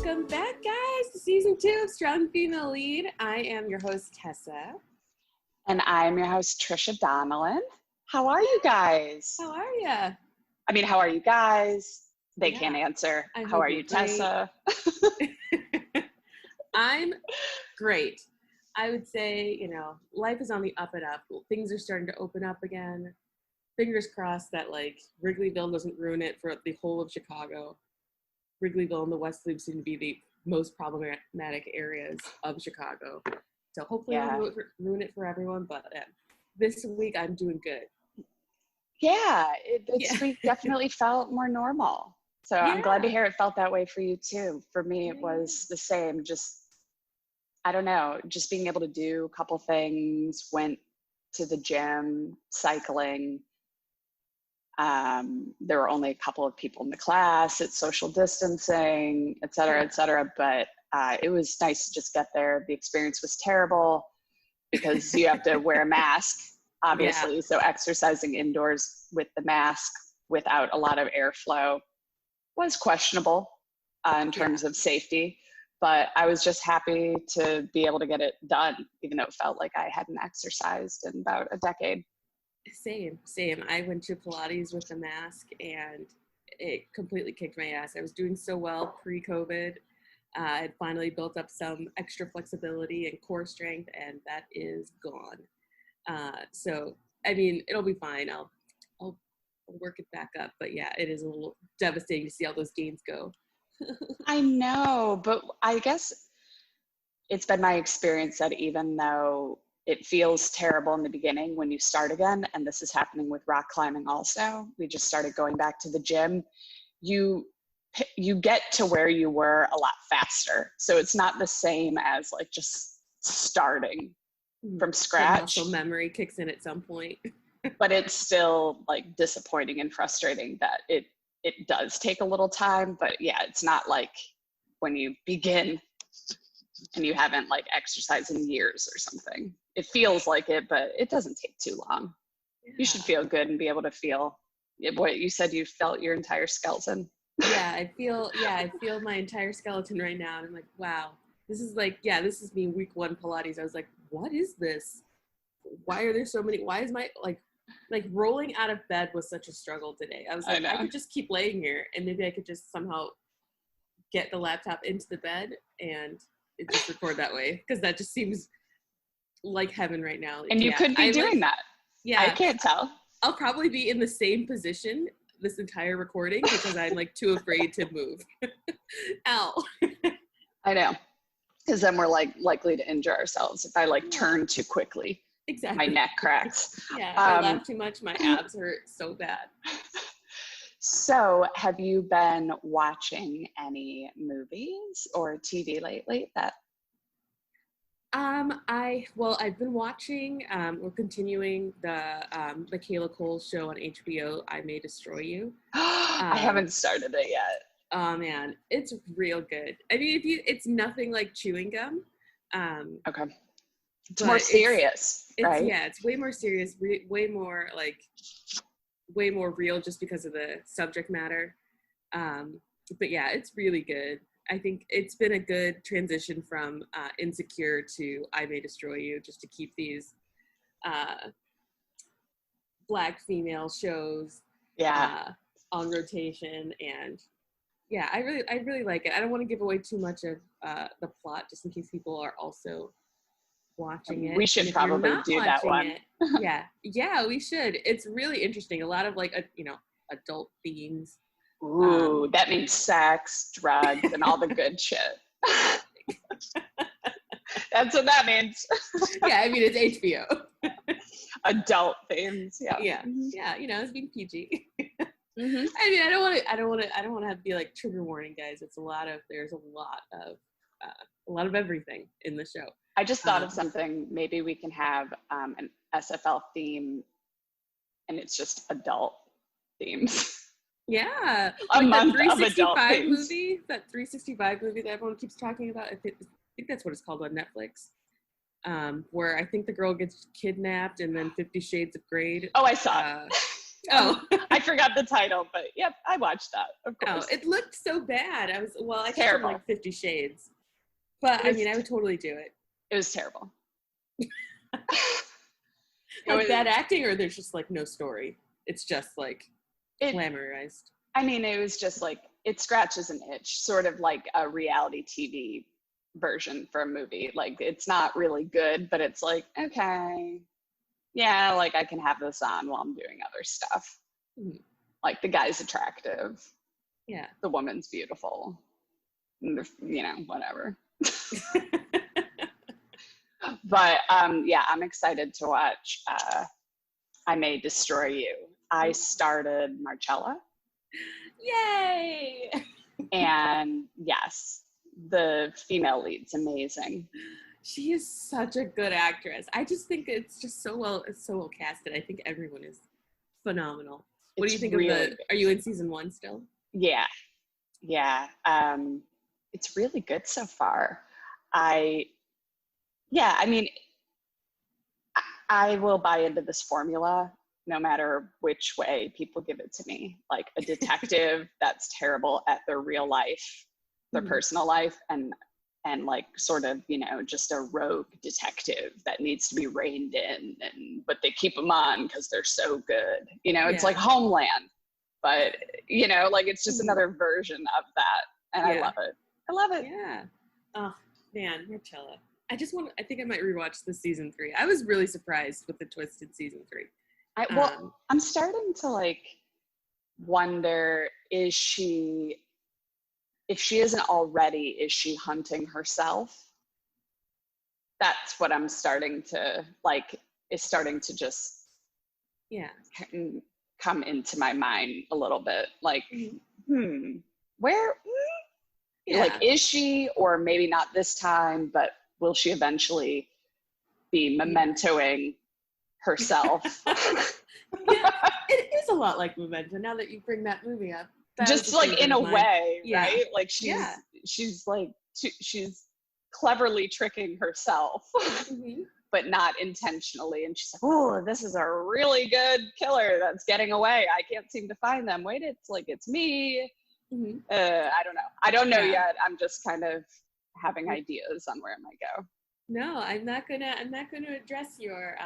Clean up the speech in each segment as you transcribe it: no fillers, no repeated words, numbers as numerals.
Welcome back, guys, to season 2 of Strong Female Lead. I am your host, Tessa. And I'm your host, Tricia Donnellan. How are you guys? How are you? I mean, how are you guys? They can't answer. How are you, Tessa? I'm great. I would say, life is on the up and up. Things are starting to open up again. Fingers crossed that, Wrigleyville doesn't ruin it for the whole of Chicago. Wrigleyville and the West Loop seem to be the most problematic areas of Chicago. So hopefully we won't ruin it for everyone, but this week I'm doing good. Yeah, this week definitely felt more normal. So I'm glad to hear it felt that way for you too. For me, it was the same. Just, I don't know, just being able to do a couple things, went to the gym, cycling. There were only a couple of people in the class, it's social distancing, et cetera, but it was nice to just get there. The experience was terrible because you have to wear a mask, obviously. So exercising indoors with the mask without a lot of airflow was questionable in terms of safety, but I was just happy to be able to get it done, even though it felt like I hadn't exercised in about a decade. Same. I went to Pilates with a mask and it completely kicked my ass. I was doing so well pre-COVID. I had finally built up some extra flexibility and core strength, and that is gone. So, I mean, it'll be fine. I'll work it back up. But yeah, it is a little devastating to see all those gains go. I know, but I guess it's been my experience that even though it feels terrible in the beginning when you start again, and this is happening with rock climbing also, we just started going back to the gym, you get to where you were a lot faster. So it's not the same as just starting from scratch. Muscle memory kicks in at some point. But it's still disappointing and frustrating that it does take a little time. But yeah, it's not like when you begin and you haven't exercised in years or something. It feels like it, but it doesn't take too long. Yeah. You should feel good and be able to feel what you said. You felt your entire skeleton. I feel my entire skeleton right now. And I'm like, wow, this is this is me week 1 Pilates. I was like, what is this? Why are there so many? Why is my rolling out of bed was such a struggle today. I was like, I could just keep laying here and maybe I could just somehow get the laptop into the bed and just record that way, because that just seems like heaven right now. And you could be doing that. Yeah, I can't tell. I'll probably be in the same position this entire recording because I'm too afraid to move. Ow. I know, because then we're likely to injure ourselves if I turn too quickly. Exactly. My neck cracks. Yeah, if I laugh too much, my abs hurt so bad. So have you been watching any movies or TV lately that? I've been watching, we're continuing the Michaela Cole show on HBO, I May Destroy You. I haven't started it yet. Oh man, it's real good. I mean, it's nothing like chewing gum. Okay. It's more serious, right? Yeah, it's way more serious, way more real just because of the subject matter. But yeah, it's really good. I think it's been a good transition from Insecure to I May Destroy You, just to keep these Black female shows on rotation. And yeah, I really like it. I don't want to give away too much of the plot just in case people are also watching it. We should probably do that one. Yeah, we should. It's really interesting. A lot of adult themes. Ooh, that means sex, drugs, and all the good shit. That's what that means. Yeah, I mean, it's HBO. Adult themes, yeah. Yeah, it's being PG. Mm-hmm. I mean, I don't want to have to be trigger warning, guys. There's a lot of everything in the show. I just thought of something. Maybe we can have an SFL theme, and it's just adult themes. Yeah, a month of adult themes. movie, that 365 movie that everyone keeps talking about. I think that's what it's called on Netflix. Where I think the girl gets kidnapped and then 50 Shades of Grey. Oh, I saw it. I forgot the title, but yep, I watched that, of course. Oh, it looked so bad. I just Terrible. like 50 Shades. But I mean, I would totally do it. It was terrible. Like bad acting, or there's just like no story. It's just like glamorized. I mean, it was just like, it scratches an itch, sort of like a reality TV version for a movie. Like, it's not really good, but it's like, okay, yeah, like I can have this on while I'm doing other stuff. Mm-hmm. Like, the guy's attractive. Yeah. The woman's beautiful. You know, whatever. But yeah, I'm excited to watch I May Destroy You. I started Marcella. Yay! And yes, the female lead's amazing. She is such a good actress. I just think it's so well casted. I think everyone is phenomenal. What do you think of are you in season 1 still? Yeah. It's really good so far. I mean, I will buy into this formula no matter which way people give it to me. Like a detective that's terrible at their real life, their personal life, and like sort of, you know, just a rogue detective that needs to be reined in, but they keep them on because they're so good. You know, it's like Homeland, but you know, like it's just another version of that, and I love it. I love it. Yeah. Oh man, Marcella. I think I might rewatch the season 3. I was really surprised with the twist in season 3. I'm starting to like wonder, if she isn't already, is she hunting herself? That's what I'm starting to like, is starting to just come into my mind a little bit. Like, where, like, is she, or maybe not this time, but will she eventually be mementoing herself? It is a lot like Memento now that you bring that movie up. Just like in a way, right? Like she's cleverly tricking herself, but not intentionally. And she's like, oh, this is a really good killer that's getting away. I can't seem to find them. Wait, it's me. I don't know yet. I'm just kind of having ideas on where it might go. No, I'm not gonna address your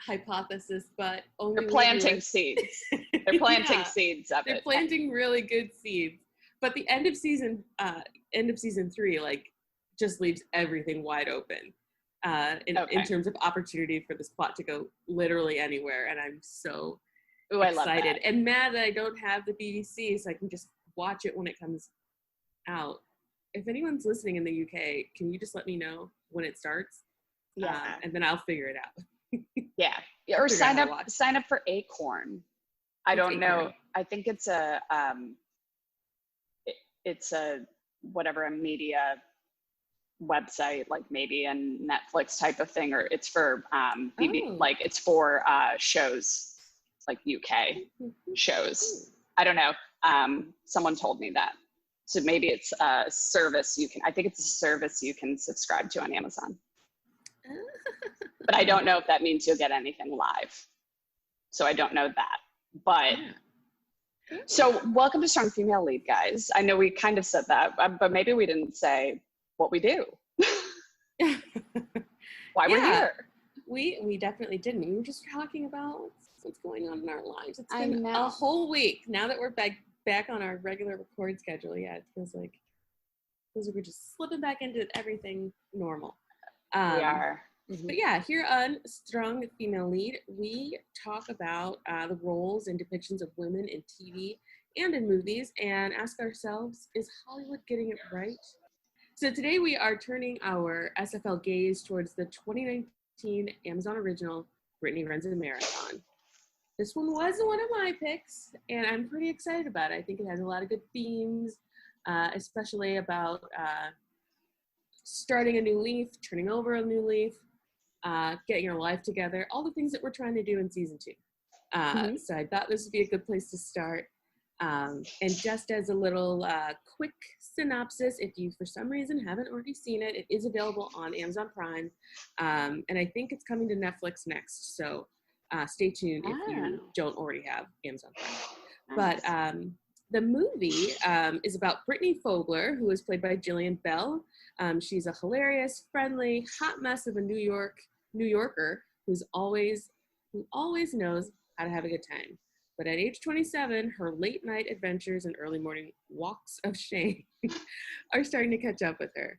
hypothesis, but only they're planting seeds. They're planting seeds of it. They're planting really good seeds. But the end of season 3, like, just leaves everything wide open in terms of opportunity for this plot to go literally anywhere. And I'm so excited. I love that. And mad that I don't have the BBC, so I can just watch it when it comes out. If anyone's listening in the UK, can you just let me know when it starts? Yeah. And then I'll figure it out. Yeah. Or sign up for Acorn. I don't know. I think it's a whatever, a media website, like maybe a Netflix type of thing, or it's for like it's for shows, like UK shows. I don't know. Someone told me that. So maybe it's a service I think it's a service you can subscribe to on Amazon. But I don't know if that means you'll get anything live. So I don't know that. But so welcome to Strong Female Lead, guys. I know we kind of said that, but maybe we didn't say what we do. Why we're here. We definitely didn't. We were just talking about what's going on in our lives. It's been a whole week now that we're back on our regular record schedule. Yeah, it feels like we're just slipping back into everything normal. We are. But yeah, here on Strong Female Lead, we talk about the roles and depictions of women in TV and in movies, and ask ourselves, is Hollywood getting it right? So today we are turning our SFL gaze towards the 2019 Amazon original Brittany Runs a Marathon. This one was one of my picks, and I'm pretty excited about it. I think it has a lot of good themes, especially about starting a new leaf, turning over a new leaf, getting your life together, all the things that we're trying to do in season 2. So I thought this would be a good place to start. And just as a little quick synopsis, if you for some reason haven't already seen it, it is available on Amazon Prime. And I think it's coming to Netflix next. So Stay tuned if you don't already have Amazon Prime. Nice. But the movie is about Brittany Fogler, who is played by Jillian Bell. She's a hilarious, friendly, hot mess of a New Yorker who always knows how to have a good time. But at age 27, her late night adventures and early morning walks of shame are starting to catch up with her.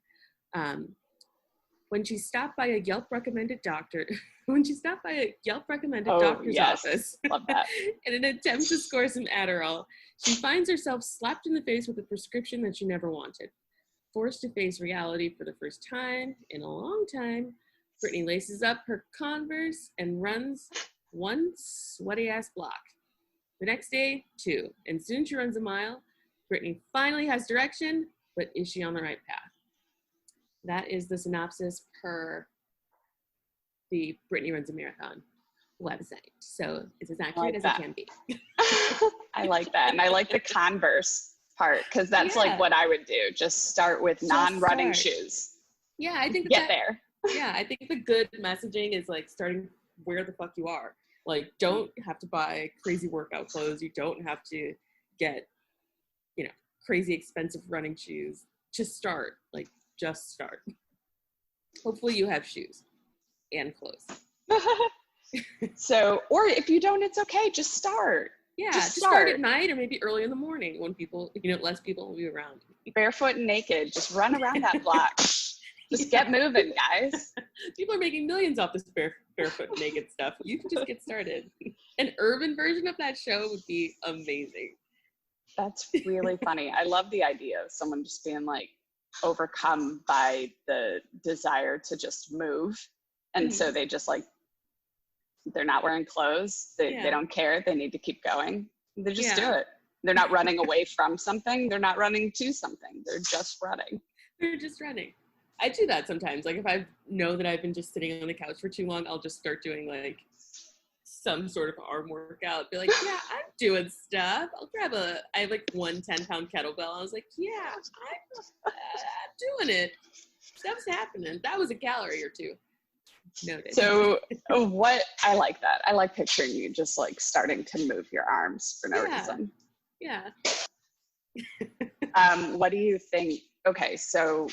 When she stopped by a Yelp recommended doctor's office Love that. in an attempt to score some Adderall, she finds herself slapped in the face with a prescription that she never wanted. Forced to face reality for the first time in a long time, Brittany laces up her Converse and runs one sweaty-ass block. The next day, 2, and soon she runs a mile. Brittany finally has direction, but is she on the right path? That is the synopsis per the Brittany Runs a Marathon website. So it's as accurate as it can be. I like that. And I like the Converse part, because that's like what I would do. Just start with non-running shoes. Yeah, I think get there. Yeah, I think the good messaging is like starting where the fuck you are. Like, don't have to buy crazy workout clothes. You don't have to get, crazy expensive running shoes. Just start. Like, just start. Hopefully you have shoes and clothes. So, or if you don't, it's okay. Just start. Yeah, just start at night or maybe early in the morning when people, less people will be around. Barefoot and naked. Just run around that block. Just get moving, guys. People are making millions off this barefoot and naked stuff. You can just get started. An urban version of that show would be amazing. That's really funny. I love the idea of someone just being like overcome by the desire to just move. And so they just like, they're not wearing clothes. They don't care. They need to keep going. They just do it. They're not running away from something. They're not running to something. They're just running. They're just running. I do that sometimes. Like if I know that I've been just sitting on the couch for too long, I'll just start doing like some sort of arm workout. Be like, yeah, I'm doing stuff. I have like 1 10-pound kettlebell. I was like, yeah, I'm doing it. Stuff's happening. That was a calorie or two. Noted. So I like that. I like picturing you just like starting to move your arms for no reason. Yeah. What do you think? Okay, so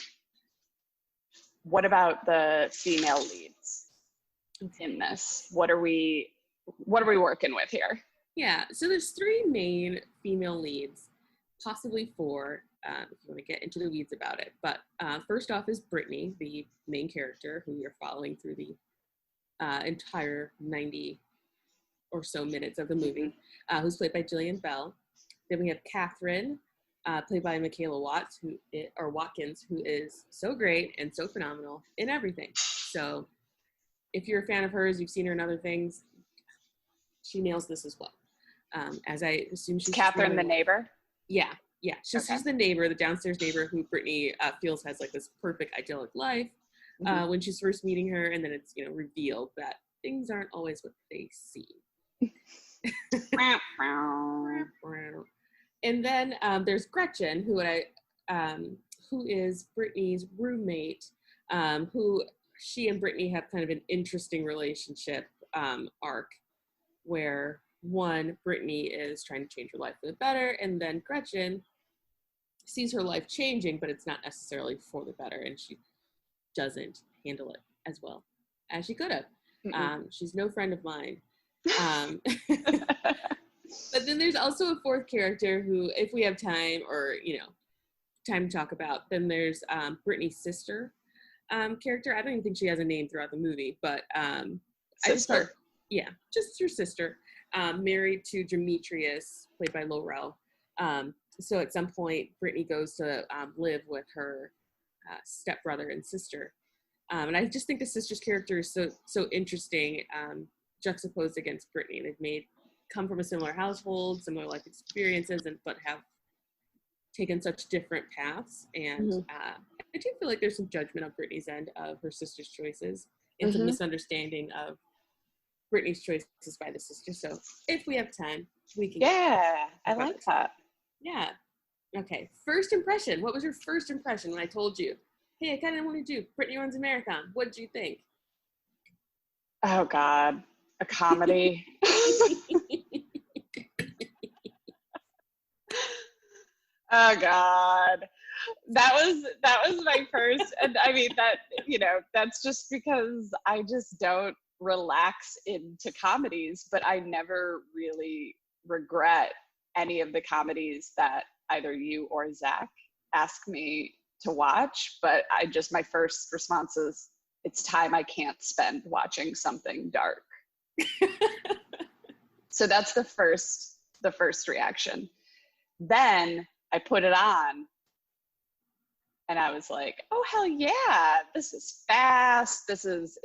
what about the female leads in this? What are we working with here? Yeah, so there's 3 main female leads, possibly 4, if you want to get into the weeds about it. But first off is Brittany, the main character who we are following through the entire 90 or so minutes of the movie, who's played by Jillian Bell. Then we have Catherine, played by Michaela Watkins, who is so great and so phenomenal in everything. So if you're a fan of hers, you've seen her in other things, she nails this as well. As I assume she's Catherine, the neighbor? Yeah. She's the neighbor, the downstairs neighbor who Brittany feels has like this perfect idyllic life when she's first meeting her, and then it's revealed that things aren't always what they seem. And then there's Gretchen, who is Brittany's roommate, who she and Brittany have kind of an interesting relationship arc, where Brittany is trying to change her life for the better, and then Gretchen sees her life changing, but it's not necessarily for the better, and she doesn't handle it as well as she could have. She's no friend of mine. But then there's also a 4th character who, if we have time or, time to talk about, then there's Brittany's sister character. I don't even think she has a name throughout the movie, but just her sister, married to Demetrius, played by Laurel. So at some point, Brittany goes to live with her stepbrother and sister. And I just think the sister's character is so interesting, juxtaposed against Brittany. They've come from a similar household, similar life experiences, but have taken such different paths. And I do feel like there's some judgment on Brittany's end of her sister's choices and some misunderstanding of Brittany's choices by the sister. So if we have time, we can. Yeah, I like that. Yeah. Okay. First impression. What was your first impression when I told you, hey, I kind of want to do Brittany Runs a Marathon? What did you think? Oh, God. A comedy. Oh God. That was my first, and I mean that, that's just because I just don't relax into comedies, but I never really regret any of the comedies that either you or Zach ask me to watch. But my first response is, it's time I can't spend watching something dark. So that's the first reaction. Then I put it on and I was like, oh, hell yeah, this is fast. It's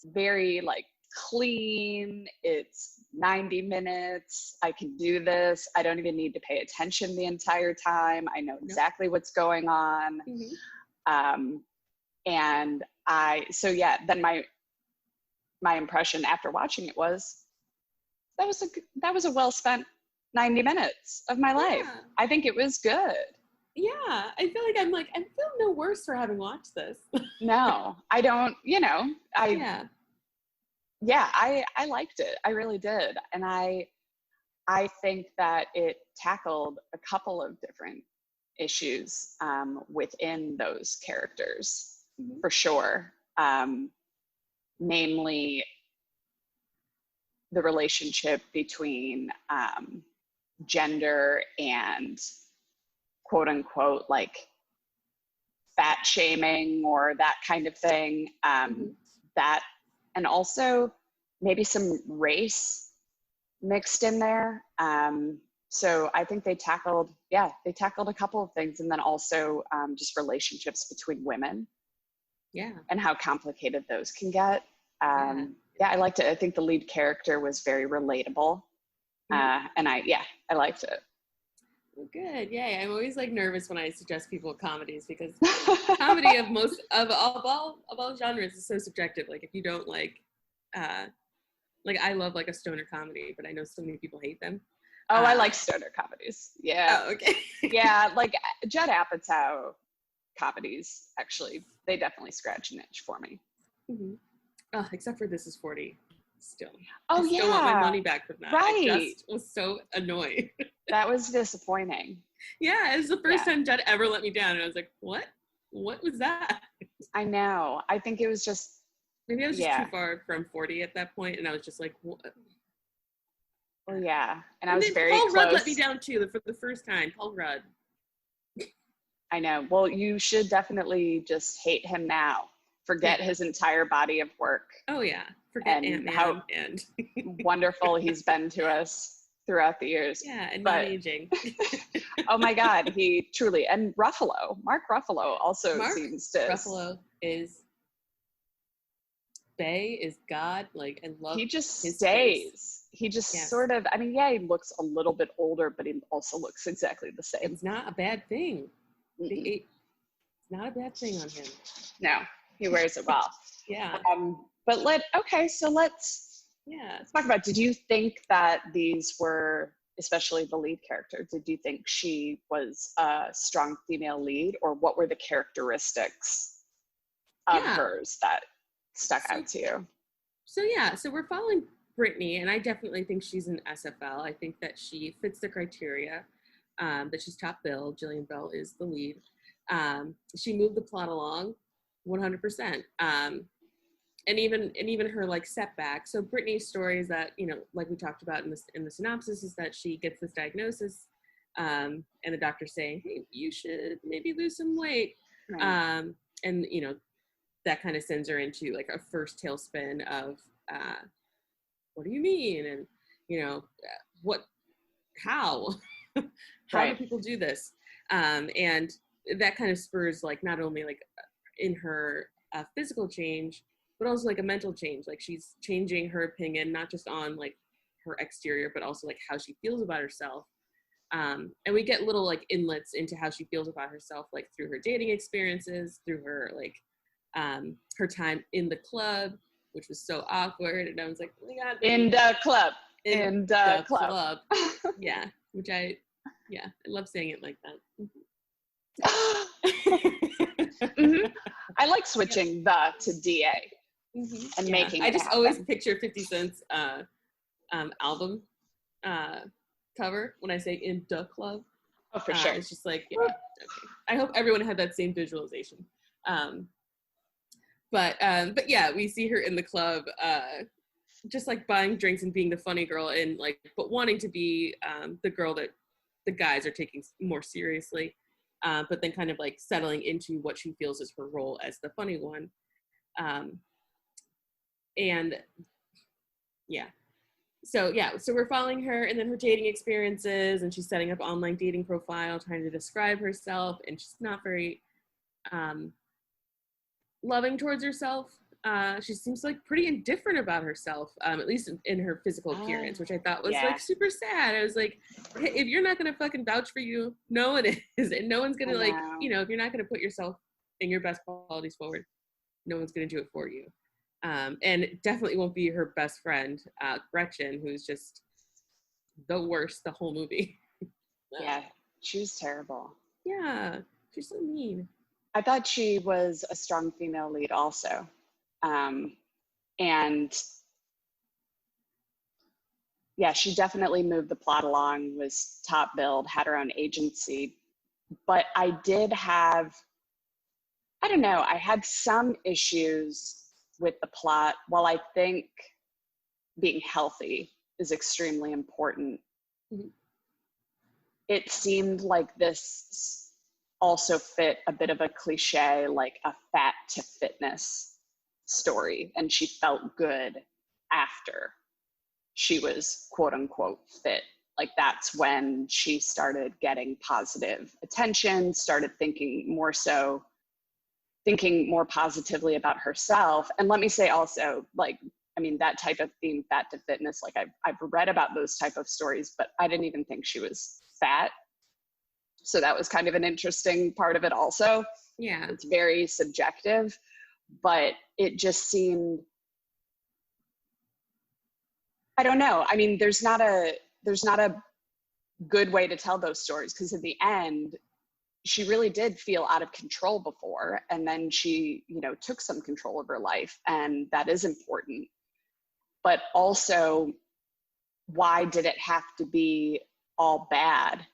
very like clean. It's 90 minutes. I can do this. I don't even need to pay attention the entire time. I know exactly what's going on. Mm-hmm. Then my impression after watching it was, that was a well-spent 90 minutes of my life. I think it was good. Yeah, I feel like I feel no worse for having watched this. No, I don't, I liked it. I really did. And I think that it tackled a couple of different issues within those characters, mm-hmm. for sure. Namely, the relationship between gender and quote unquote like fat shaming or that kind of thing. Mm-hmm. That, and also maybe some race mixed in there. So I think they tackled a couple of things, and then also just relationships between women. Yeah. And how complicated those can get. Yeah, I liked it. I think the lead character was very relatable. Mm-hmm. And I liked it. Well, good. Yeah, I'm always like nervous when I suggest people comedies, because comedy of all genres is so subjective. Like if you don't like I love like a stoner comedy, but I know so many people hate them. Oh, I like stoner comedies. Yeah. Oh, okay. Yeah, like Judd Apatow comedies, actually, they definitely scratch an itch for me. Mm-hmm. Oh, except for This Is 40. Still. Oh, I still want my money back from that. Right. I just was so annoyed. That was disappointing. Yeah, it was the first time Judd ever let me down, and I was like, what? What was that? I know. I think it was just... Maybe I was just too far from 40 at that point, and I was just like, what? Oh, yeah. And I was very Paul close. Rudd let me down, too, for the first time. Paul Rudd. I know. Well, you should definitely just hate him now. Forget his entire body of work. Oh, yeah. Forget Ant-Man how and wonderful he's been to us throughout the years. Yeah, and not aging. Oh, my God. He truly... And Ruffalo. Mark Ruffalo also seems to... Ruffalo is... Bay is God. Like, I love he just his stays. face. He just sort of... I mean, yeah, he looks a little bit older, but he also looks exactly the same. It's not a bad thing. It's not a bad thing on him. No. He wears it well. Yeah. But let's talk about, did you think that these were, especially the lead character, did you think she was a strong female lead, or what were the characteristics of hers that stuck out to you? So we're following Brittany, and I definitely think she's an SFL. I think that she fits the criteria, that she's top bill. Jillian Bell is the lead. She moved the plot along 100%. And even her like setback. So Brittany's story is that, like we talked about in the synopsis, is that she gets this diagnosis, and the doctor's saying, hey, you should maybe lose some weight. Right. And that kind of sends her into like a first tailspin of what do you mean? And how Right. do people do this? And that kind of spurs like not only like in her physical change, but also like a mental change. Like she's changing her opinion, not just on like her exterior, but also like how she feels about herself. And we get little like inlets into how she feels about herself, like through her dating experiences, through her like her time in the club, which was so awkward. And I was like, oh my God. In the club. In the club. Yeah. Which I love saying it like that. Mm-hmm. I like switching the to DA. and making it I just happen. always picture 50 Cent's album cover when I say in the club. Oh, for sure. It's just like, yeah, okay. I hope everyone had that same visualization. But yeah, we see her in the club, just like buying drinks and being the funny girl, and like, but wanting to be the girl that the guys are taking more seriously, but then kind of like settling into what she feels is her role as the funny one. And yeah. So we're following her and then her dating experiences, and she's setting up online dating profile, trying to describe herself, and she's not very loving towards herself. She seems like pretty indifferent about herself, at least in her physical appearance, which I thought was like super sad. I was like, hey, if you're not gonna fucking vouch for you, no one is, and no one's gonna, like, you know, if you're not gonna put yourself and your best qualities forward, no one's gonna do it for you. And it definitely won't be her best friend, Gretchen, who's just the worst the whole movie. Yeah, she was terrible. Yeah, she's so mean. I thought she was a strong female lead also. And yeah, she definitely moved the plot along, was top billed, had her own agency. But I did have, I don't know, I had some issues with the plot. While I think being healthy is extremely important, it seemed like this also fit a bit of a cliche, like a fat to fitness story, and she felt good after she was quote unquote fit. Like that's when she started getting positive attention, started thinking more positively about herself. And let me say also, like, I mean, that type of theme, fat to fitness, like I've read about those type of stories, but I didn't even think she was fat. So that was kind of an interesting part of it also. Yeah. It's very subjective, but it just seemed, I don't know. I mean, there's not a good way to tell those stories, because in the end, she really did feel out of control before, and then she, you know, took some control of her life, and that is important. But also, why did it have to be all bad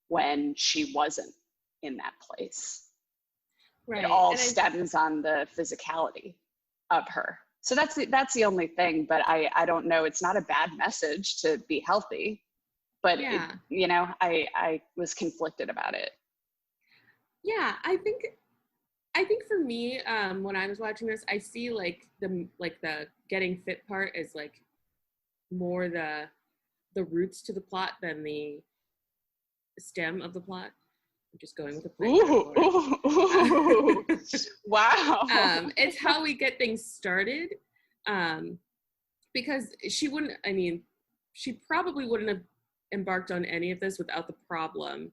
when she wasn't in that place? Right. It all stems on the physicality of her. So that's the only thing. But I don't know. It's not a bad message to be healthy, but yeah. You know, I was conflicted about it. Yeah, I think for me, when I was watching this, I see like the getting fit part is like more the roots to the plot than the stem of the plot. I'm just going with the plan. Ooh. Wow. It's how we get things started, because she probably wouldn't have embarked on any of this without the problem,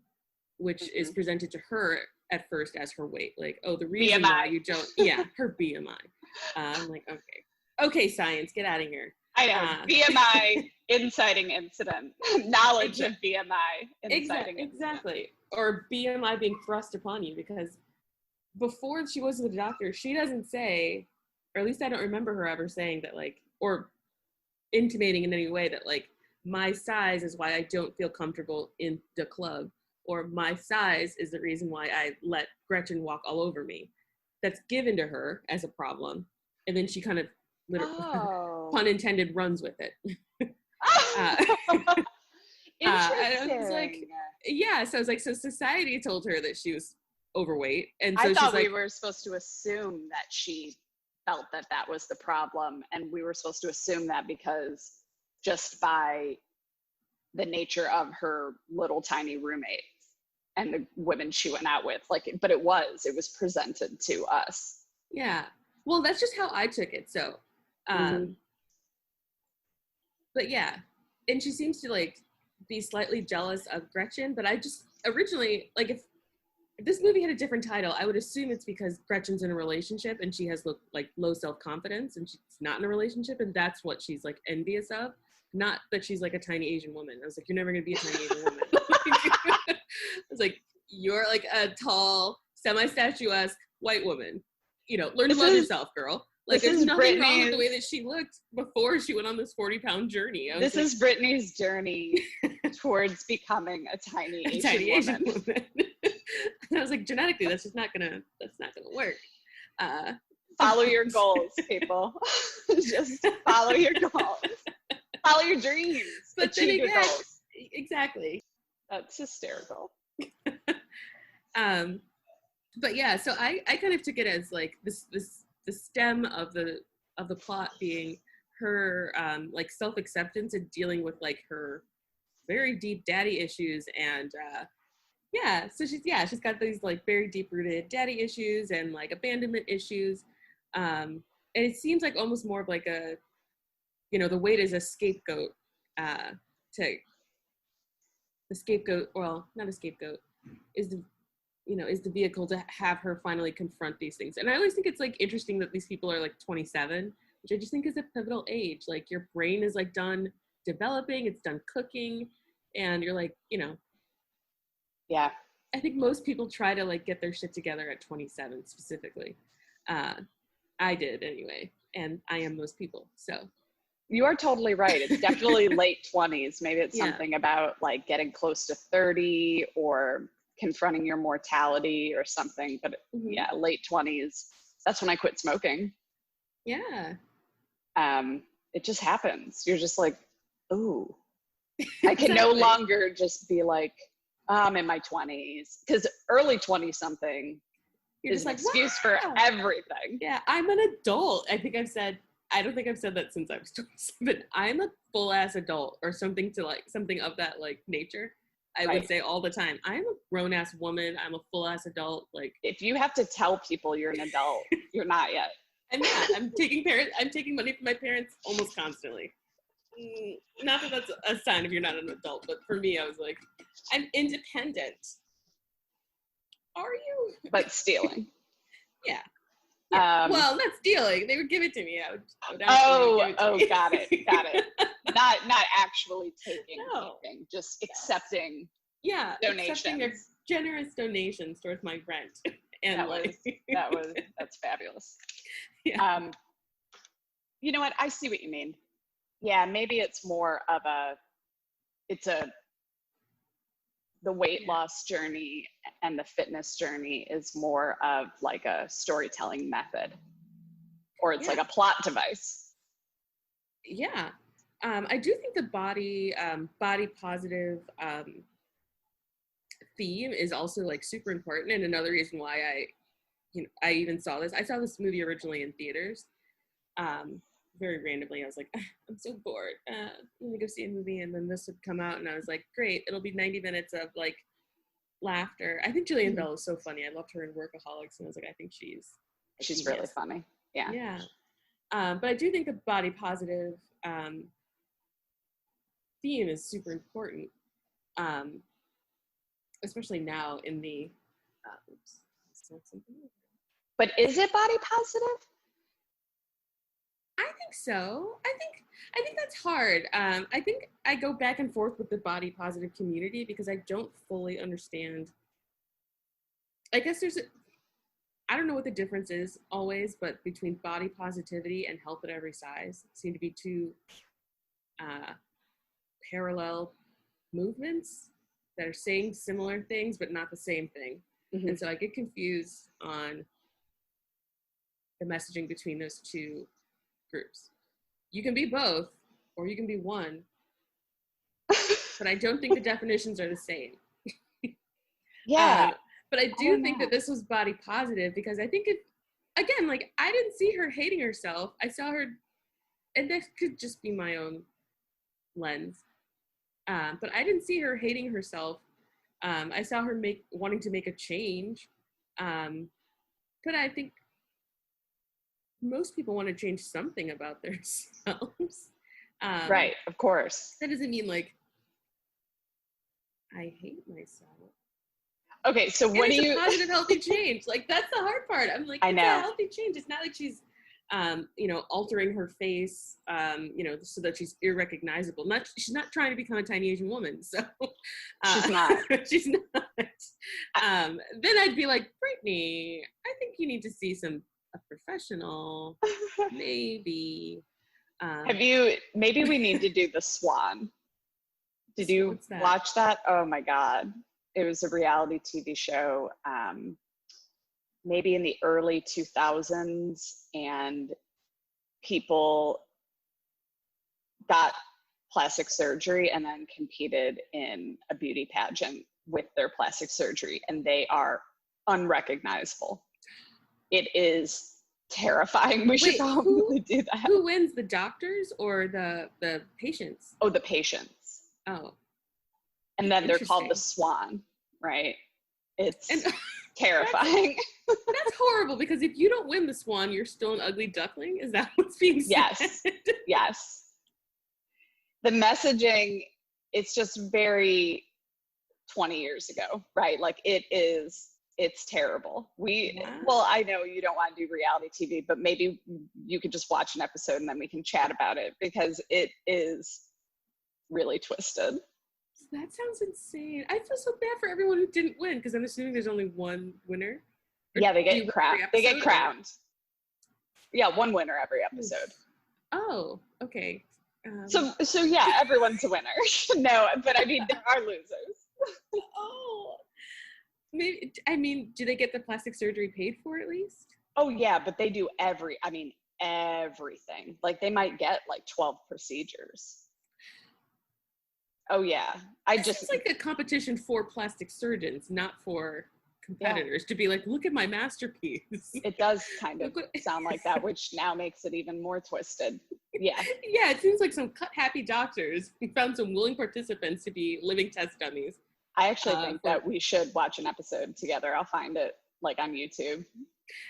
which is presented to her at first as her weight. Like, oh, the reason BMI. why you don't, her BMI. I'm like, okay, science, get out of here. I know, BMI inciting incident, knowledge of BMI inciting exactly. Or BMI being thrust upon you, because before she goes to the doctor, she doesn't say, or at least I don't remember her ever saying that, like, or intimating in any way that, like, my size is why I don't feel comfortable in the club, or my size is the reason why I let Gretchen walk all over me. That's given to her as a problem, and then she kind of, pun intended, runs with it. Interesting. I was like, yeah. So I was like, so society told her that she was overweight, and so I thought she's we were supposed to assume that she felt that was the problem, and we were supposed to assume that because just by the nature of her little tiny roommates and the women she went out with, like, but it was presented to us. Yeah. Well, that's just how I took it. So, but yeah, and she seems to like be slightly jealous of Gretchen, but I just originally, like, if this movie had a different title, I would assume it's because Gretchen's in a relationship and she has low self-confidence and she's not in a relationship, and that's what she's like envious of, not that she's like a tiny Asian woman. I was like, you're never gonna be a tiny Asian woman. I was like, you're like a tall, semi-statuesque white woman. You know, learn to love yourself, girl. Like, this there's is nothing wrong with Brittany's, the way that she looked before she went on this 40-pound journey. This is Brittany's journey towards becoming a tiny Asian woman. And I was like, genetically, that's not gonna work. Follow your goals, people. Just follow your goals. Follow your dreams. But achieve your goals. Exactly. That's hysterical. But yeah, so I kind of took it as like the stem of the plot being her like self-acceptance and dealing with like her very deep daddy issues, and so she's got these like very deep-rooted daddy issues and like abandonment issues, and it seems like almost more of like a, you know, the weight is a scapegoat to the scapegoat, well, not a scapegoat, is the vehicle to have her finally confront these things. And I always think it's like interesting that these people are like 27, which I just think is a pivotal age. Like, your brain is like done developing, it's done cooking, and you're like, you know, yeah. I think most people try to like get their shit together at 27 specifically. I did anyway, and I am those people. So you are totally right. It's definitely late 20s. Maybe it's something about like getting close to 30 or confronting your mortality or something. But yeah, late 20s. That's when I quit smoking. Yeah. It just happens. You're just like, ooh, I can no longer just be like, I'm in my 20s, because early 20 something is an excuse for everything. Yeah, I'm an adult. I don't think I've said that since I was 27. I'm a full ass adult, or something of that like nature. I would say all the time, I'm a grown ass woman. I'm a full ass adult. Like, if you have to tell people you're an adult, you're not yet. I'm not. I'm taking money from my parents almost constantly. Not that that's a sign if you're not an adult, but for me, I was like, I'm independent. Are you? But stealing. Yeah. Well, not stealing. They would give it to me. Got it. Not actually taking anything, just accepting. Yeah, donations. Accepting their generous donations towards my rent. And that's fabulous. Yeah. You know what? I see what you mean. Yeah, maybe it's more of the weight loss journey and the fitness journey is more of like a storytelling method, or it's like a plot device. Yeah. I do think the body positive theme is also like super important. And another reason why I even saw this. I saw this movie originally in theaters. Very randomly, I was like, I'm so bored. Let me go see a movie. And then this would come out, and I was like, great. It'll be 90 minutes of like laughter. I think Jillian Bell is so funny. I loved her in Workaholics, and I was like, I think she's really funny. Yeah. Yeah. But I do think the body positive theme is super important, especially now in the. But is it body positive? I think so. I think that's hard. I think I go back and forth with the body positive community because I don't fully understand. I guess I don't know what the difference is always, but between body positivity and health at every size seem to be two parallel movements that are saying similar things, but not the same thing. Mm-hmm. And so I get confused on the messaging between those two groups. You can be both, or you can be one, but I don't think the definitions are the same. Yeah. But I do think that this was body positive because I think again, like, I didn't see her hating herself. I saw her, and this could just be my own lens, but I didn't see her hating herself. I saw her wanting to make a change, but I think most people want to change something about themselves. Right, of course. That doesn't mean like I hate myself. Okay, so what do you? A positive, healthy change. Like, that's the hard part. I'm like, it's a healthy change. It's not like she's, altering her face, so that she's irrecognizable. She's not trying to become a tiny Asian woman. So she's not. She's not. Then I'd be like, Brittany, I think you need to see some a professional, maybe. Maybe we need to do The Swan. Did you watch that? Oh my God. It was a reality TV show, maybe in the early 2000s, and people got plastic surgery and then competed in a beauty pageant with their plastic surgery, and they are unrecognizable. It is terrifying. We should probably do that. Who wins, the doctors or the patients? Oh, the patients. Oh. And then they're called the Swan, right? It's terrifying. That's horrible, because if you don't win the Swan, you're still an ugly duckling. Is that what's being said? Yes. Yes. The messaging, it's just very 20 years ago, right? Like it's terrible. Well, I know you don't want to do reality TV, but maybe you could just watch an episode and then we can chat about it, because it is really twisted. That sounds insane. I feel so bad for everyone who didn't win, because I'm assuming there's only one winner. Yeah, they get crowned. They get crowned. Yeah, one winner every episode. Oh, okay. So yeah, everyone's a winner. No, but I mean, there are losers. Oh, maybe. I mean, do they get the plastic surgery paid for at least? Oh yeah, but they do everything. Like they might get like 12 procedures. Oh yeah, It's like a competition for plastic surgeons, not for competitors, to be like, look at my masterpiece. It does kind of sound like that, which now makes it even more twisted. Yeah. Yeah, it seems like some happy doctors found some willing participants to be living test dummies. I actually think that we should watch an episode together. I'll find it like on YouTube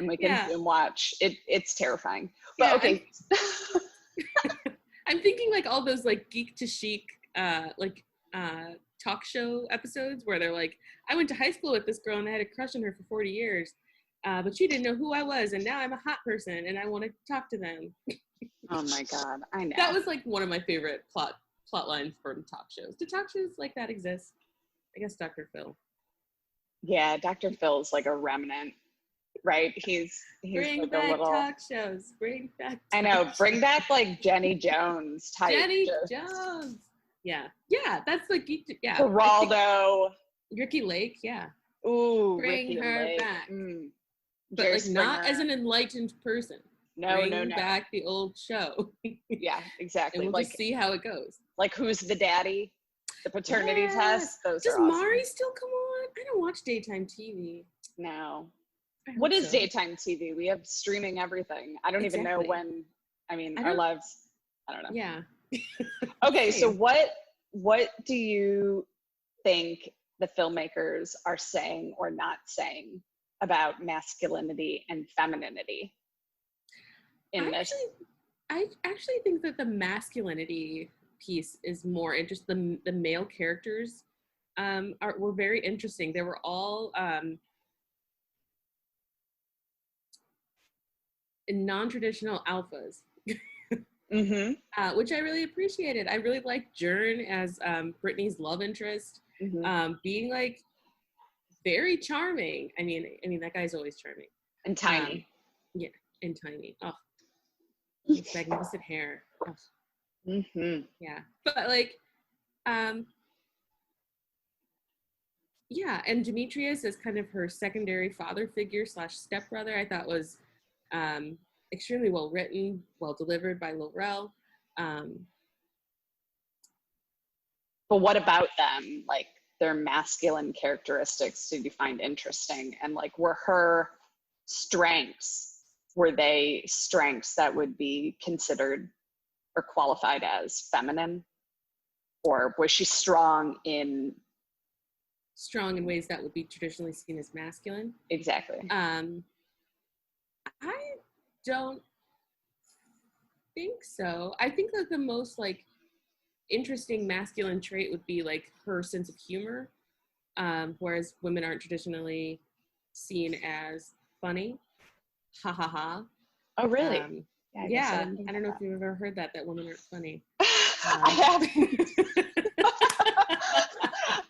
and we can Zoom watch. It's terrifying. But yeah, okay. I'm thinking like all those like geek to chic talk show episodes where they're like, I went to high school with this girl and I had a crush on her for 40 years, but she didn't know who I was, and now I'm a hot person and I want to talk to them. Oh my God, I know. That was like one of my favorite plot lines from talk shows. Do talk shows like that exist? I guess Dr. Phil. Yeah, Dr. Phil's like a remnant, right? He's bring like back a little talk shows. Bring back. I know. Bring back like Jenny Jones type. Jenny Jones. Yeah, that's like Geraldo. Ricky Lake. Yeah. Ooh, bring Ricky her Lake. back. But Jerry like Springer. Not as an enlightened person. No. Bring back the old show. Yeah, exactly. And we'll just see how it goes. Like Who's the Daddy? The paternity test. Those Does are awesome. Maury still come on? I don't watch daytime TV. No. What is daytime TV? We have streaming everything. I don't even know when. I mean, our lives. I don't know. Yeah. Okay, so what do you think the filmmakers are saying or not saying about masculinity and femininity in this? I actually think that the masculinity piece is more interesting. The male characters were very interesting. They were all non-traditional alphas. Which I really appreciated. I really liked Jern as Brittany's love interest, being like very charming. I mean that guy's always charming and tiny. And tiny. Oh, magnificent hair. Oh. Yeah, but like, and Demetrius as kind of her secondary father figure / stepbrother, I thought was extremely well written, well delivered by Laurel. But what about them? Like their masculine characteristics did you find interesting? And like were they strengths that would be considered or qualified as feminine? Or was she strong in ways that would be traditionally seen as masculine? Exactly. I don't think so. I think that the most like interesting masculine trait would be like her sense of humor, whereas women aren't traditionally seen as funny. Ha ha ha. Oh really? Yeah. I don't know if you've ever heard that women aren't funny. I haven't.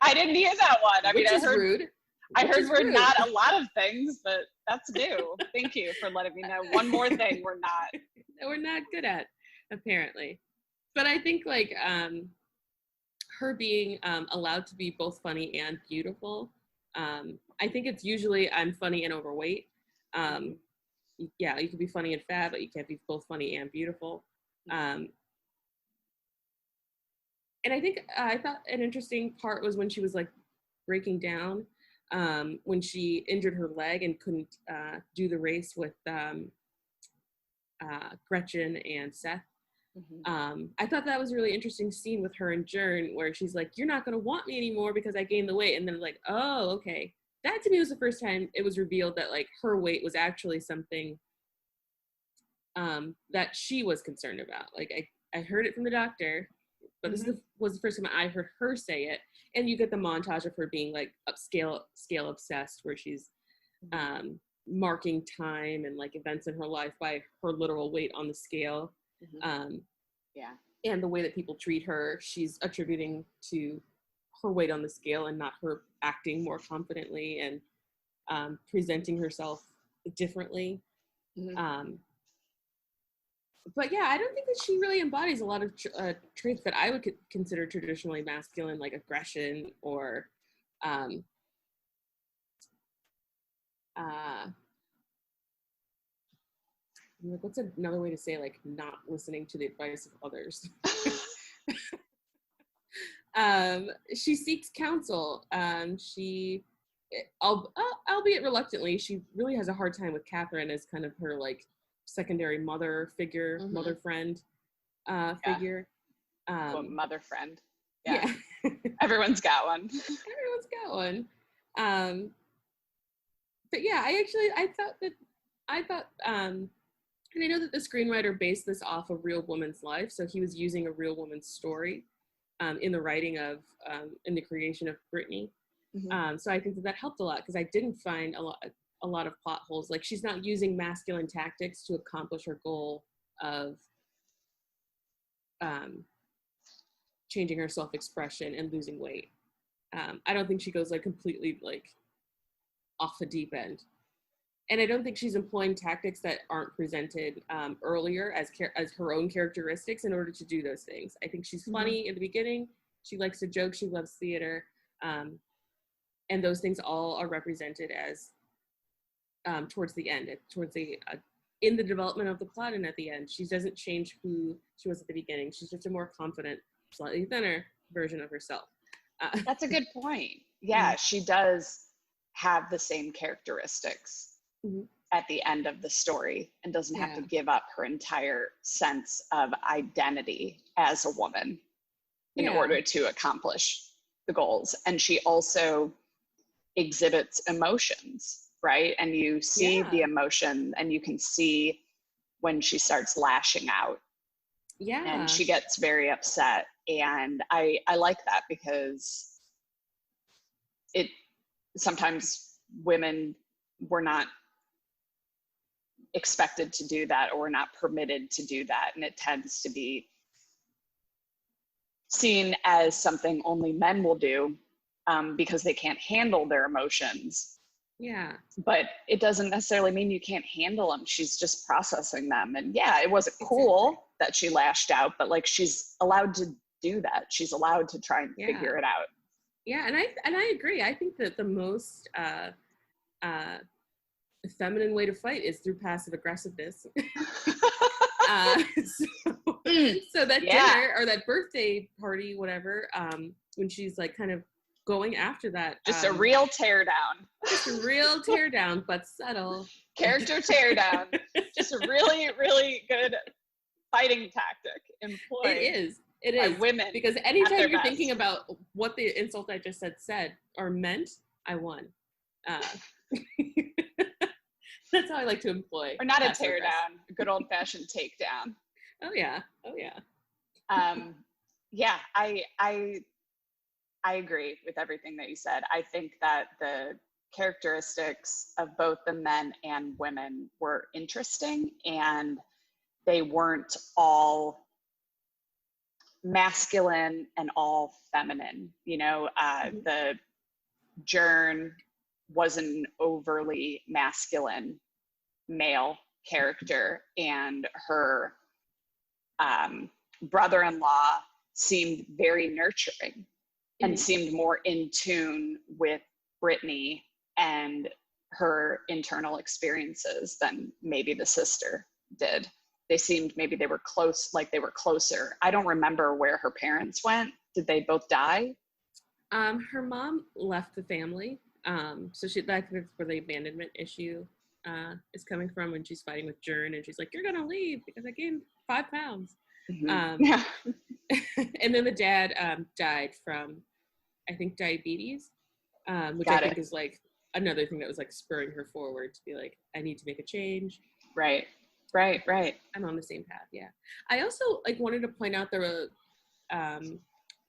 I didn't hear that one. Which is rude. I heard we're rude. not a lot of things, but that's new. Thank you for letting me know. One more thing we're not. That we're not good at, apparently. But I think like her being allowed to be both funny and beautiful. I think it's usually I'm funny and overweight. Yeah, you can be funny and fat, but you can't be both funny and beautiful. And I think I thought an interesting part was when she was like breaking down, when she injured her leg and couldn't do the race with Gretchen and Seth. I thought that was a really interesting scene with her and Jern, where she's like, "You're not going to want me anymore because I gained the weight," and then like, "Oh, okay." That to me was the first time it was revealed that like her weight was actually something that she was concerned about. Like I heard it from the doctor, but this was the first time I heard her say it. And you get the montage of her being like scale obsessed, where she's marking time and like events in her life by her literal weight on the scale. And the way that people treat her, she's attributing to her weight on the scale and not her acting more confidently and presenting herself differently. But yeah, I don't think that she really embodies a lot of traits that I would consider traditionally masculine, like aggression or like, what's another way to say like not listening to the advice of others? She seeks counsel. She, albeit reluctantly, she really has a hard time with Catherine as kind of her like secondary mother figure, mother friend figure. Mother friend. Yeah. Everyone's got one. Everyone's got one. But yeah, I thought, and I know that the screenwriter based this off a real woman's life, so he was using a real woman's story in the writing of, in the creation of Brittany. So I think that helped a lot, because I didn't find a lot of plot holes. Like, she's not using masculine tactics to accomplish her goal of changing her self-expression and losing weight. I don't think she goes like completely like off the deep end. And I don't think she's employing tactics that aren't presented earlier as her own characteristics in order to do those things. I think she's funny in the beginning. She likes to joke. She loves theater. And those things all are represented as towards the end, in the development of the plot and at the end. She doesn't change who she was at the beginning. She's just a more confident, slightly thinner version of herself. That's a good point. Yeah, she does have the same characteristics at the end of the story and doesn't have to give up her entire sense of identity as a woman in order to accomplish the goals. And she also exhibits emotions, right? And you see the emotion, and you can see when she starts lashing out. And she gets very upset. And I like that, because sometimes women were not expected to do that, or not permitted to do that. And it tends to be seen as something only men will do because they can't handle their emotions. Yeah. But it doesn't necessarily mean you can't handle them. She's just processing them. And yeah, it wasn't cool that she lashed out, but like, she's allowed to do that. She's allowed to try and figure it out. Yeah, and I agree. I think that the most feminine way to fight is through passive aggressiveness. So that dinner or that birthday party, whatever, when she's like kind of going after that. Just a real teardown. Just a real teardown, but subtle. Character teardown. Just a really, really good fighting tactic employed. It is. By women. Because anytime you're thinking about what the insult I just said or meant, I won. That's how I like to employ. Or not a teardown, a good old fashioned takedown. Oh yeah. Yeah, I agree with everything that you said. I think that the characteristics of both the men and women were interesting, and they weren't all masculine and all feminine. You know, the Jern was an overly masculine male character, and her brother-in-law seemed very nurturing and seemed more in tune with Brittany and her internal experiences than maybe the sister did. They seemed, maybe they were close, like they were closer. I don't remember where her parents went. Did they both die? Her mom left the family. So I think that's where the abandonment issue is coming from, when she's fighting with Jern and she's like, "You're gonna leave because I gained 5 pounds." Yeah. And then the dad died from, I think, diabetes, which Got I think it. is like another thing that was like spurring her forward to be like, I need to make a change. Right. I'm on the same path. Yeah. I also like wanted to point out the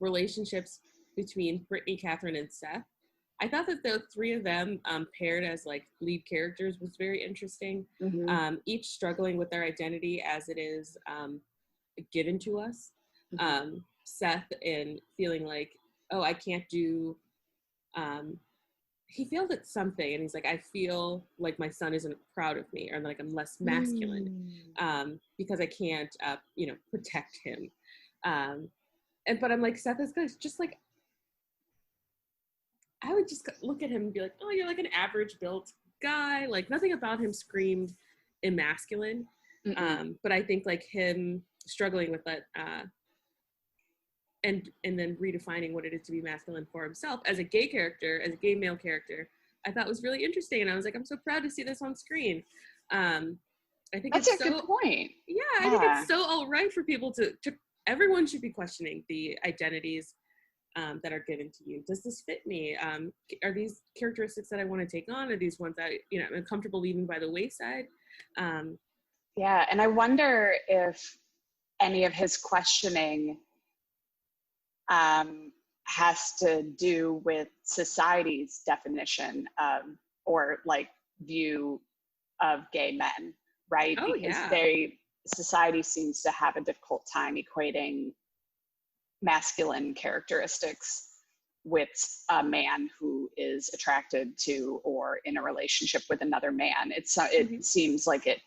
relationships between Brittany, Catherine, and Seth. I thought that the 3 of them paired as like lead characters was very interesting. Each struggling with their identity as it is given to us. Seth in feeling like, oh, I can't do, he feels it's something, and he's like, I feel like my son isn't proud of me, or like I'm less masculine because I can't, protect him. But I'm like, Seth is just like, I would just look at him and be like, oh, you're like an average built guy. Like nothing about him screamed emasculine. But I think like him struggling with that and then redefining what it is to be masculine for himself as a gay character, as a gay male character, I thought was really interesting. And I was like, I'm so proud to see this on screen. I think that's it's a good point. Yeah, I think it's so all right for people to everyone should be questioning the identities that are given to you. Does this fit me? Are these characteristics that I want to take on? Are these ones that, I'm comfortable leaving by the wayside? Yeah, and I wonder if any of his questioning has to do with society's definition of, or like view of gay men, right? Oh, because yeah. Society seems to have a difficult time equating masculine characteristics with a man who is attracted to or in a relationship with another man. It seems like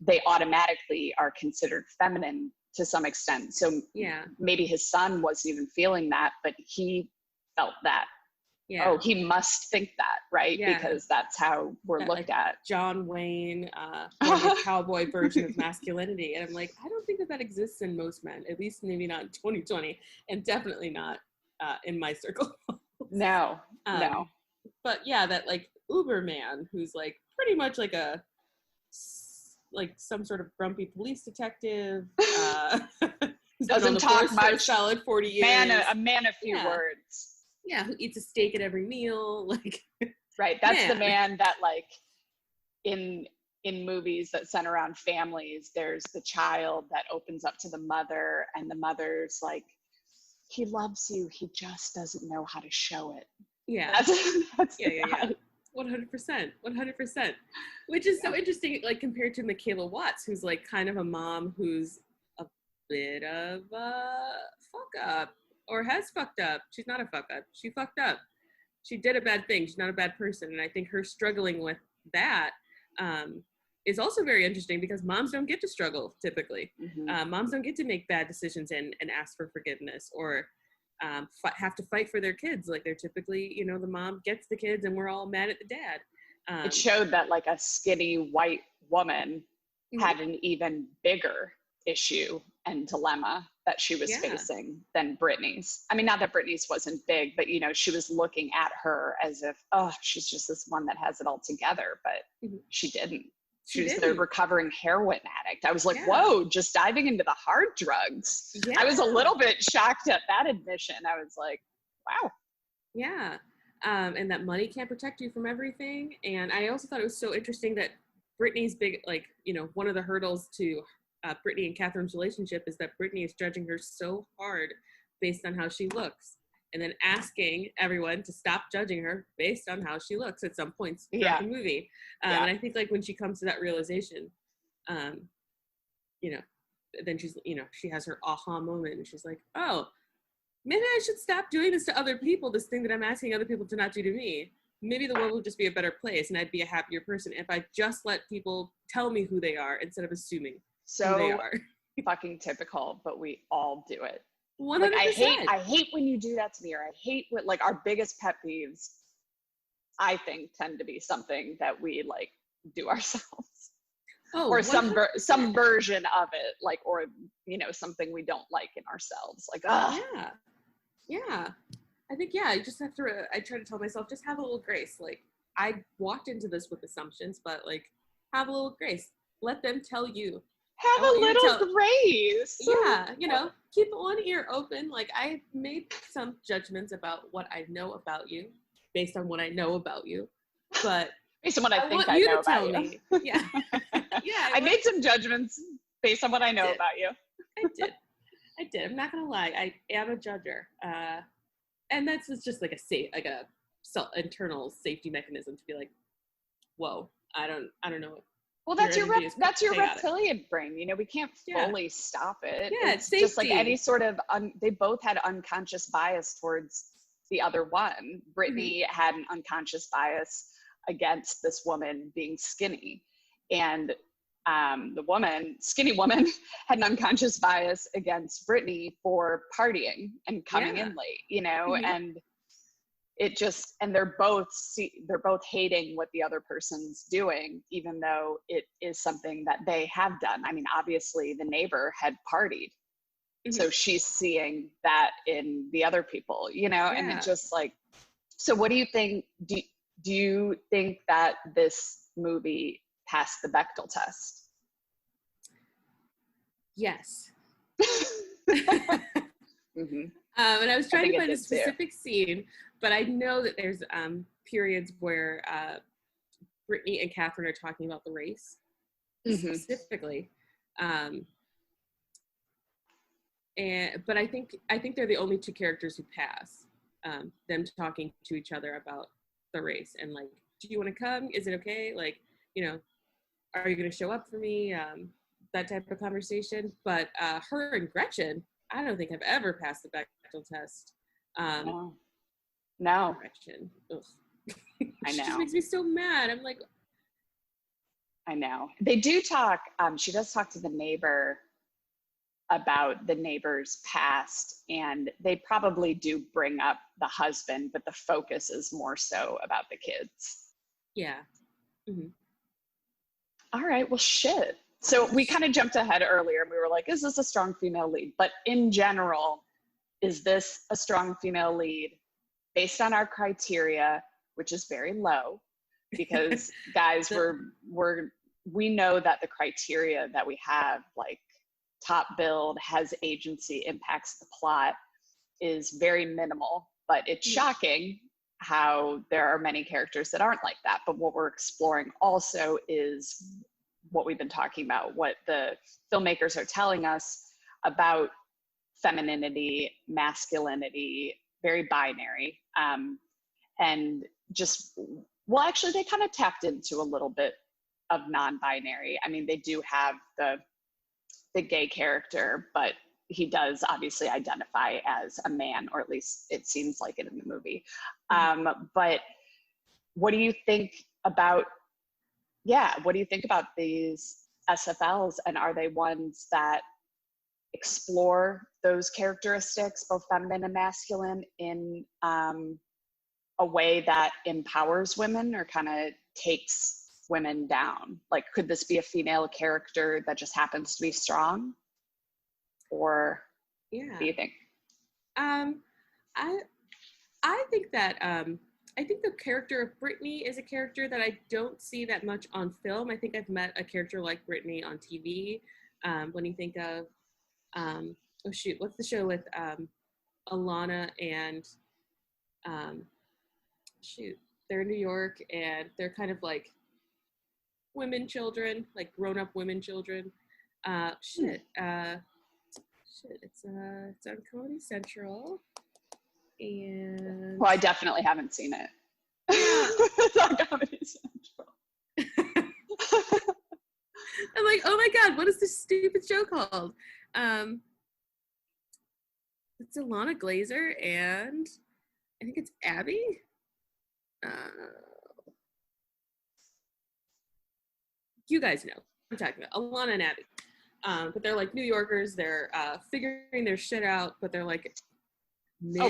they automatically are considered feminine to some extent. So yeah, maybe his son wasn't even feeling that, but he felt that. Yeah. Oh, he must think that, right? Yeah. Because that's how we're that, looked like, at. John Wayne, former cowboy version of masculinity. And I'm like, I don't think that exists in most men, at least maybe not in 2020, and definitely not in my circle. No. But yeah, that like Uber man who's like pretty much like like some sort of grumpy police detective. Doesn't talk much. Solid 40 years. A man of few words. Yeah, who eats a steak at every meal. Like, right. That's the man that like in movies that center around families, there's the child that opens up to the mother, and the mother's like, he loves you, he just doesn't know how to show it. Yeah. That's yeah. 100%. Which is so interesting, like compared to Michaela Watts, who's like kind of a mom who's a bit of a fuck up, or has fucked up. She's not a fuck up. She fucked up. She did a bad thing. She's not a bad person. And I think her struggling with that is also very interesting, because moms don't get to struggle typically. Moms don't get to make bad decisions and ask for forgiveness, or have to fight for their kids. Like they're typically, the mom gets the kids and we're all mad at the dad. It showed that like a skinny white woman had an even bigger issue and dilemma that she was facing than Brittany's. I mean, not that Brittany's wasn't big, but she was looking at her as if, oh, she's just this one that has it all together, but she didn't. She was the recovering heroin addict. I was like, whoa, just diving into the hard drugs. Yeah. I was a little bit shocked at that admission. I was like, wow. Yeah. And that money can't protect you from everything. And I also thought it was so interesting that Brittany's big, like, one of the hurdles to Brittany and Catherine's relationship is that Brittany is judging her so hard based on how she looks, and then asking everyone to stop judging her based on how she looks at some points throughout the movie. And I think like when she comes to that realization, then she's, she has her aha moment, and she's like, oh, maybe I should stop doing this to other people, this thing that I'm asking other people to not do to me. maybe the world would just be a better place and I'd be a happier person if I just let people tell me who they are instead of assuming who they are. Fucking typical, but we all do it. 100%. Like, I hate when you do that to me, or I hate what, like, our biggest pet peeves, I think, tend to be something that we like do ourselves. Oh, or some version of it, like, or, you know, something we don't like in ourselves. Like, yeah. I think, I just have to, I try to tell myself, just have a little grace. Like, I walked into this with assumptions, but like, have a little grace. Let them tell you. Have a little grace. Yeah, you know, keep one ear open. Like, I made some judgments about what I know about you based on what I know about you, but based on what I think I know about you. Yeah. Yeah. I made some judgments based on what I know about you. I did. I'm not gonna lie. I am a judger. And that's just like a internal safety mechanism to be like, whoa, I don't know. Well, that's your reptilian brain. You know, we can't fully stop it. Yeah, it's just like any sort of, they both had unconscious bias towards the other one. Brittany had an unconscious bias against this woman being skinny. And the skinny woman, had an unconscious bias against Brittany for partying and coming in late, you know, and it just, and they're both hating what the other person's doing, even though it is something that they have done. I mean, obviously the neighbor had partied. So she's seeing that in the other people, you know, and it just like, so what do you think, do you think that this movie passed the Bechdel test? Yes. And I was trying to find a specific scene, but I know that there's periods where Brittany and Catherine are talking about the race specifically. But I think they're the only two characters who pass, them talking to each other about the race and like, do you want to come? Is it okay? Like, you know, are you going to show up for me? That type of conversation. But her and Gretchen, I don't think I've ever passed the Bechdel test. No. Gretchen. Ugh. I know. She just makes me so mad. I'm like, I know. They do talk, she does talk to the neighbor about the neighbor's past, and they probably do bring up the husband, but the focus is more so about the kids. Yeah. All right, well, shit. So we kind of jumped ahead earlier and we were like, is this a strong female lead? But in general, is this a strong female lead based on our criteria, which is very low? Because guys, we know that the criteria that we have, like top build, has agency, impacts the plot, is very minimal, but it's shocking how there are many characters that aren't like that. But what we're exploring also is what we've been talking about, what the filmmakers are telling us about femininity, masculinity, very binary. And just, well, actually they kind of tapped into a little bit of non-binary. I mean, they do have the gay character, but he does obviously identify as a man, or at least it seems like it in the movie. But what do you think about, what do you think about these SFLs, and are they ones that explore those characteristics, both feminine and masculine, in a way that empowers women or kind of takes women down? Like, could this be a female character that just happens to be strong? Or what do you think? I think that I think the character of Brittany is a character that I don't see that much on film. I think I've met a character like Brittany on TV. When you think of what's the show with Alana and they're in New York and they're kind of like women children, like grown-up women children. It's on Comedy Central, and well, I definitely haven't seen it. It's on Comedy Central. I'm like, oh my god, what is this stupid show called? It's Alana Glazer and I think it's Abby. You guys know what I'm talking about, Alana and Abby. But they're like New Yorkers. They're figuring their shit out, but they're like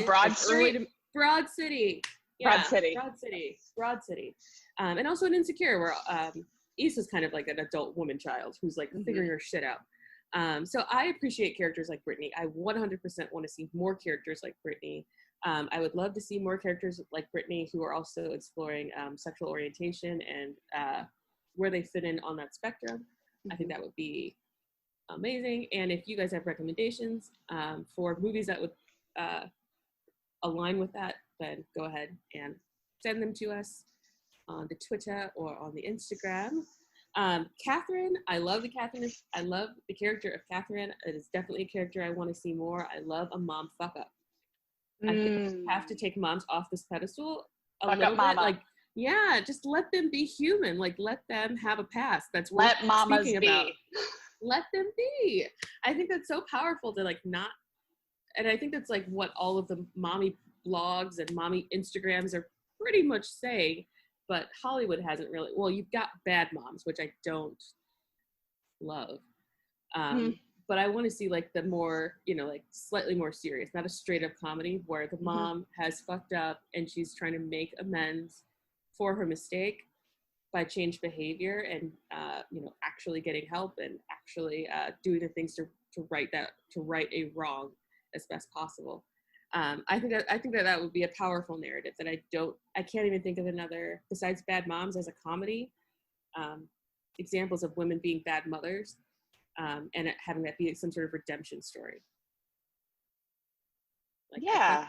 Broad Street? Broad City. Yeah, Broad City. And also an Insecure, where Issa's kind of like an adult woman child who's like figuring her shit out. So I appreciate characters like Brittany. I 100% want to see more characters like Brittany. I would love to see more characters like Brittany who are also exploring sexual orientation and where they fit in on that spectrum. I think that would be amazing. And if you guys have recommendations for movies that would align with that, then go ahead and send them to us on the Twitter or on the Instagram. Catherine, I love the character of Catherine. It is definitely a character I want to see more. I love a mom fuck up. I think we have to take moms off this pedestal a fuck little up mama. bit. Like, yeah, just let them be human. Like, let them have a past. That's what let mamas be. About. Let them be. I think that's so powerful to like not. And I think that's like what all of the mommy blogs and mommy Instagrams are pretty much saying, but Hollywood hasn't really. Well, you've got bad moms, which I don't love. But I want to see like the more, like slightly more serious, not a straight up comedy where the mom has fucked up and she's trying to make amends for her mistake by changed behavior and, actually getting help and actually doing the things to right a wrong as best possible. I think that would be a powerful narrative that I can't even think of another besides Bad Moms as a comedy examples of women being bad mothers and having that be some sort of redemption story. Like, yeah,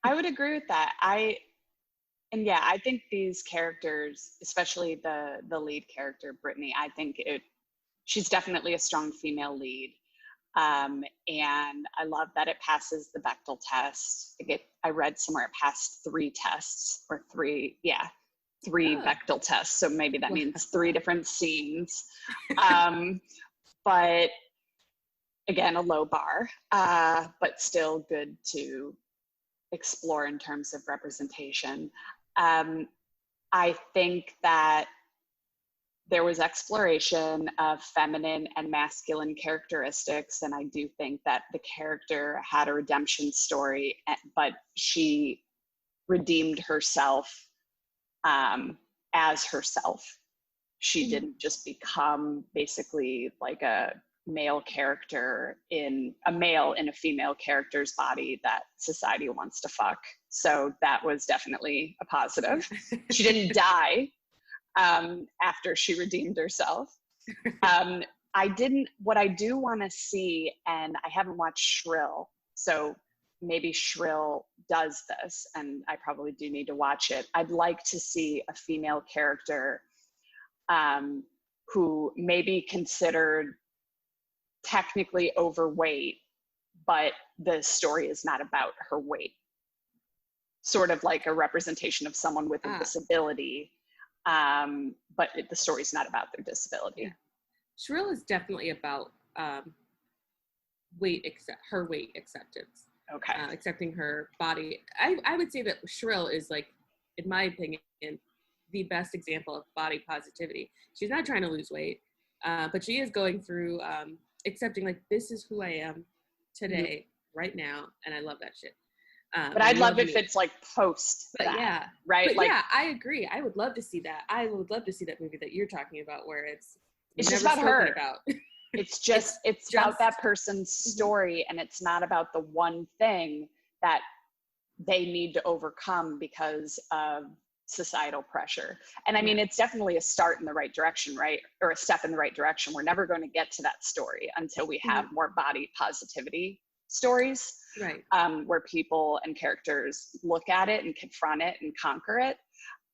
I would agree with that. I think these characters, especially the lead character, Brittany, I think she's definitely a strong female lead. And I love that it passes the Bechdel test. I read somewhere it passed 3 tests or 3 Bechdel tests. So maybe that means 3 different scenes. But again, a low bar, but still good to explore in terms of representation. I think that there was exploration of feminine and masculine characteristics, and I do think that the character had a redemption story, but she redeemed herself as herself. She didn't just become basically like a male character in a female character's body that society wants to fuck. So that was definitely a positive. She didn't die after she redeemed herself. What I do want to see, and I haven't watched Shrill, so maybe Shrill does this, and I probably do need to watch it. I'd like to see a female character who may be considered technically overweight, but the story is not about her weight. Sort of like a representation of someone with a disability, but the story's not about their disability. Yeah. Shrill is definitely about her weight acceptance. Okay. Accepting her body. I would say that Shrill is, like, in my opinion, the best example of body positivity. She's not trying to lose weight, but she is going through accepting, like, this is who I am today, right now, and I love that shit. But I'd love if it's like post that, yeah, right? But like, yeah, I agree. I would love to see that. I would love to see that movie that you're talking about, where it's just about her. It's just about that person's story, and it's not about the one thing that they need to overcome because of societal pressure. And I mean, it's definitely a start in the right direction, right? Or a step in the right direction. We're never going to get to that story until we have more body positivity stories, right? Where people and characters look at it and confront it and conquer it.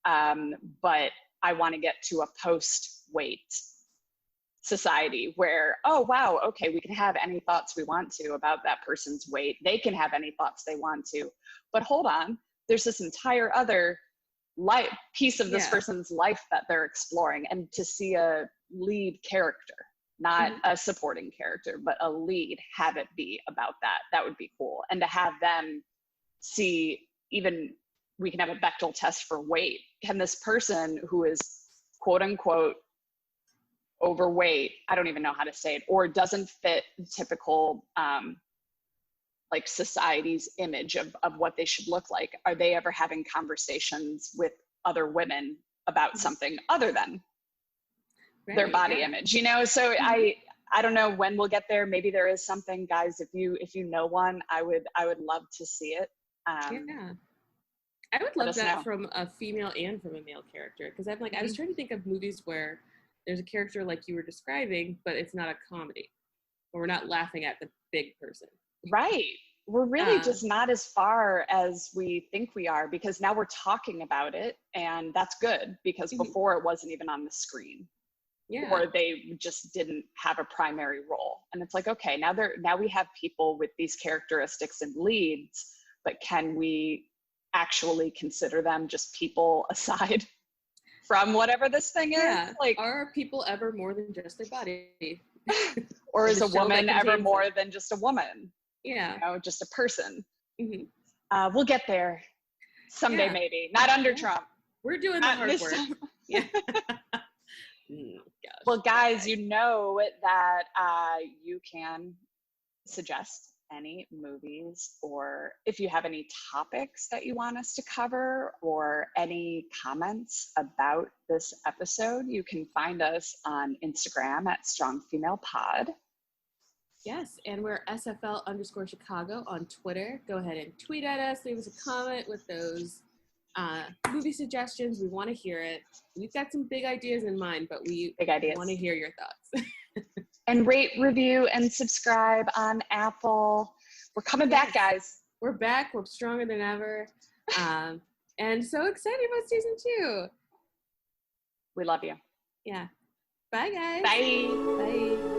But I want to get to a post-weight society where, oh, wow, okay, we can have any thoughts we want to about that person's weight. They can have any thoughts they want to. But hold on, there's this entire other piece of this person's life that they're exploring. And to see a lead character, not a supporting character, but a lead, have it be about that would be cool. And to have them see even we can have a Bechdel test for weight. Can this person who is quote unquote overweight, I don't even know how to say it, or doesn't fit typical like society's image of what they should look like, are they ever having conversations with other women about something other than their body image, you know? So I don't know when we'll get there. Maybe there is something, guys. If you know one, I would love to see it. Yeah, I would love that from a female and from a male character, because I'm like, I was trying to think of movies where there's a character like you were describing, but it's not a comedy, or we're not laughing at the big person. Right. We're really just not as far as we think we are, because now we're talking about it, and that's good, because before it wasn't even on the screen. Yeah. Or they just didn't have a primary role. And it's like, okay, now we have people with these characteristics and leads, but can we actually consider them just people aside from whatever this thing is? Like, are people ever more than just their body? Or is a woman ever more than just a woman? Yeah. You know, just a person. We'll get there someday, maybe. Not under Trump. We're doing the hard work. Yeah. Gosh, well, guys, you know that you can suggest any movies, or if you have any topics that you want us to cover, or any comments about this episode, you can find us on Instagram at Strong Female Pod. Yes, and we're SFL_Chicago on Twitter. Go ahead and tweet at us, leave us a comment with those movie suggestions. We want to hear it. We've got some big ideas in mind, but we want to hear your thoughts. And rate, review, and subscribe on Apple. We're coming back, guys. We're back. We're stronger than ever. And so excited about season 2. We love you. Yeah. Bye, guys. Bye. Bye.